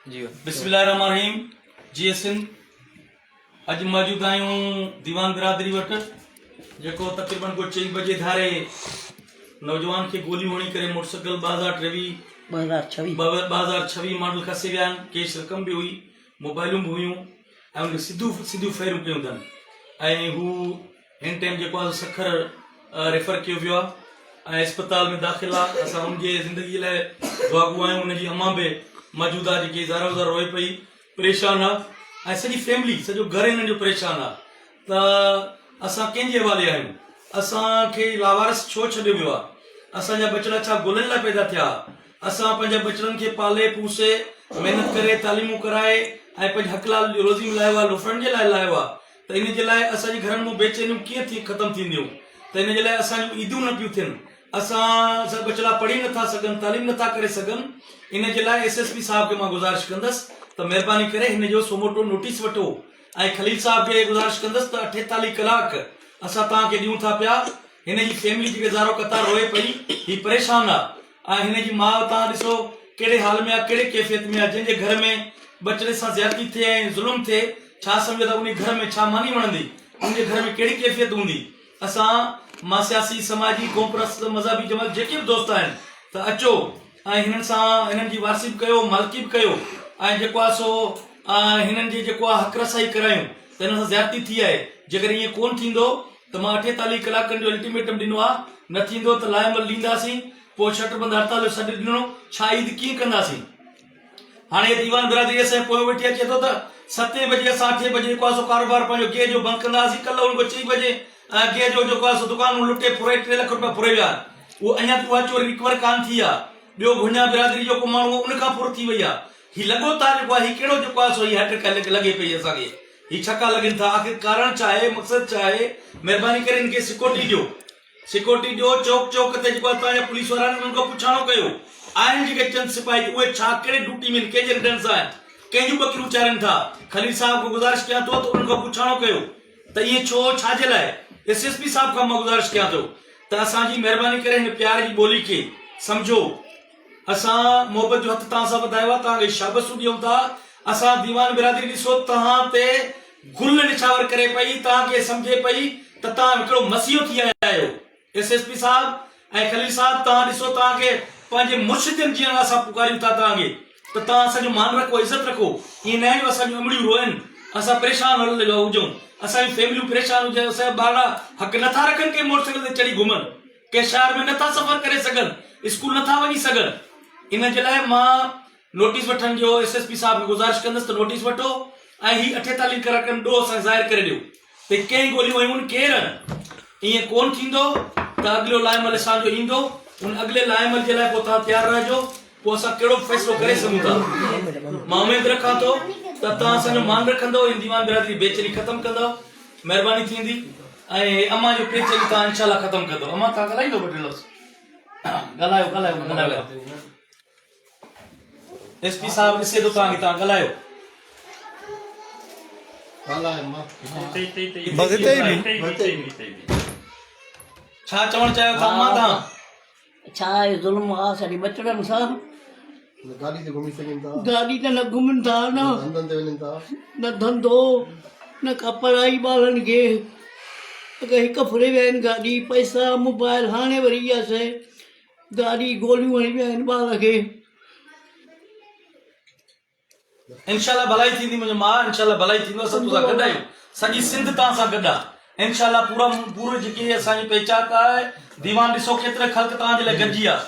जी बिस्मिल्लाहिर्रहमानिर्रहीम। जी सिंध अज मौजूद आहियूं दीवान बिरादरी वटि, जेको तक़रीबन को 4 बजे धारे नौजवान खे गोलियूं हणी करे मोटरसाइकिल 2026 मॉडल खसे विया आहिनि। कैश रक़म बि हुई, मोबाइलूं बि हुयूं ऐं उनखे सिधियूं फेरूं कयूं अथनि ऐं हू हिन टाइम जेको आहे सखर रेफर कयो वियो आहे ऐं अस्पताल में दाख़िल आहे। असां उनजे ज़िंदगीअ लाइ दुआगू आहियूं। उनजी अम्मा बि मौजूदु आहे जेकी ज़ारो ज़ार रोए पई, परेशान आहे ऐं सॼी फैमिली, सॼो घर हिननि जो परेशान आहे। त असां कंहिंजे हवाले आहियूं? असांखे लावारिस छो छॾियो वियो आहे? असांजा बचड़ा छा ॻोल्हण लाइ पैदा थिया? असां पंहिंजे बचड़नि खे पाले पोसे महिनत करे तालीमूं कराए ऐं पंहिंजे हक़ लाइ रोज़ी मिलायो आहे, लुफण जे लाइ लायो आहे। त इन जे लाइ असांजे घरनि में बेचैनियूं कीअं थी ख़तमु थींदियूं? त इन जे लाइ असांजूं ईदूं न पियूं थियनि। असां बचड़ा पढ़ी नथा सघनि, तालीम नथा करे सघनि। इन जे लाइ SSP साहब खे मां गुज़ारिश कंदसि त महिरबानी करे हिन जो सोमोटो नोटिस वठो ऐं खलील साहब खे गुज़ारिश कंदसि त 48 कलाक असां तव्हांखे ॾियूं था पिया। हिन जी फैमिली जेके ज़ारो कतार रोए पई, ही परेशान आहे ऐं हिन जी माउ तव्हां ॾिसो कहिड़े हाल में आहे, कहिड़े कैफ़ियत में आहे। जंहिंजे घर में बचड़े सां ज़्यादती थिए ऐं ज़ुल्म थिए, छा सम्झो था उन घर में छा मानी वणंदी, उनजे घर में कहिड़ी कैफ़ियत हूंदी? मां सियासी, समाजी, क़ौमपरस्त, मज़हबी जमात जेके बि दोस्त आहिनि त अचो ऐं हिननि सां हिननि जी वारसी बि कयो, मालिकी बि कयो ऐं जेको आहे सो हिननि जी जेको आहे हक़ रसाई करायूं। त हिन सां ज़्यादती थी आहे। जेकर ईअं कोन थींदो त मां 48 कलाकनि जो अल्टीमेटम ॾिनो आहे, न थींदो त लाइमल ॾींदासीं। पोइ शटरबंद हड़ताल जो सॾु ॾिनो, छा ईद कीअं कंदासीं? हाणे दीवान बिरादरी असांजे पोइ वेठी अचे थो त 7 बजे असां 8 बजे जेको आहे सो कारोबार पंहिंजो गे जो बंदि कंदासीं। कल्ह उनको 4 बजे गे जो जेको आहे सो दुकानूं लुटे फुरे 3 लख रुपया फुरे विया। उहो अञा उहा चोरी रिकवर कान थी आहे। ॿियो भुञा बिरादरी जो को माण्हू उन खां फुर थी वई आहे। ही लॻोतार जेको आहे, ही कहिड़ो जेको आहे सो ही हैट्रिक लॻे पई असांखे। ही छक्का लॻनि था, आख़िर कारण छा आहे, मक़सदु छा आहे? महिरबानी करे हिनखे सिक्योरिटी ॾियो, सिक्योरिटी ॾियो। चौक चौक ते जेको आहे तव्हांजा पुलिस वारा आहिनि उन्हनि खां पुछाणो कयो। आहिनि जेके चंद सिपाही, उहे छा कहिड़े ड्यूटी में, कंहिंजे रिटर्न सां आहिनि, कंहिंजूं ॿकरियूं चारनि था? खलील साहब को गुज़ारिश कयां थो त उन्हनि खां पुछाणो कयो त इएं छो, छाजे लाइ? SSP साहब खां मां गुज़ारिश कयां थो त असांजी महिरबानी करे हिन प्यार जी ॿोली खे सम्झो। असां मोहबत जो हथ तव्हां सां वधायो आहे, तव्हांखे शाबसूं ॾियूं था। असां दीवान बिरादरी ॾिसो तव्हां ते गुल निछावर करे पई, तव्हांखे सम्झे पई त तव्हां हिकिड़ो मसीहो थी आया आहियो। SSP साहब ऐं खलील साहब, तव्हां ॾिसो तव्हांखे पंहिंजे मुर्शिदनि जीअं असां पुकारियूं था तव्हांखे त तव्हां असांजो मान रखो, इज़त रखो। ईअं न आहे जो असांजूं अमड़ियूं रोइनि, असां परेशान हुजूं, असांजी फैमिलियूं परेशान हुजनि, असांजा ॿार हक़ नथा रखनि के मोटरसाइकिल ते चढ़ी घुमनि, के शहर में नथा सफ़र करे सघनि, स्कूल नथा वञी सघनि। इन जे लाइ मां नोटिस वठण जो SSP साहब खे गुज़ारिश कंदसि त नोटिस वठो ऐं ही 48 कलाकनि ॾोह असां ज़ाहिर करे ॾियो त कंहिं ॻोल्हियूं आहियूं केरु आहिनि। ईअं कोन थींदो त अॻिलो लाइमल असांजो ईंदो, उन अॻिले लाइमल जे लाइ पोइ तव्हां तयारु रहिजो। पोइ असां कहिड़ो फ़ैसिलो करे सघूं था। मां उमेद रखां थो त तव्हां असांजो मान रखंदव, इन दीवान बिरादरी बेचैनी ख़तमु कंदव, महिरबानी थींदी ऐं अम्मा जो बेचैनी तव्हां इंशाल्लाह ख़तमु कंदव। अम्मा तव्हां ॻाल्हाईंदो ॿ 2 लफ़्ज़? ॻाल्हायो। SP साहब ॾिसे थो तव्हांखे, तव्हां ॻाल्हायो। छा चवणु चाहियो था अम्मा तव्हां? छा आहे ज़ुल्म आहे असांजे बचड़नि सां? गाड़ी ते घुमी सघनि था, गाॾी ते न घुमनि था, धंधनि ते वञनि था, न धंधो न का पढ़ाई ॿारनि खे। अगरि हिकु फुरे विया आहिनि गाॾी, पैसा, मोबाइल, हाणे वरी इहा शइ गाॾी, गोलियूं हणी विया आहिनि ॿार खे। इंशाल्लाह भलाई थींदी मुंहिंजो मां, इंशाल्लाह भलाई थींदो। असां तोसां गॾु आहियूं, सॼी सिंध तव्हां सां गॾु आहे। इंशाल्लाह पूरी जेकी असांजी पहचान आहे, दीवान ॾिसो केतिरे ख़ल्क़ तव्हांजे लाइ गॾिजी आहे।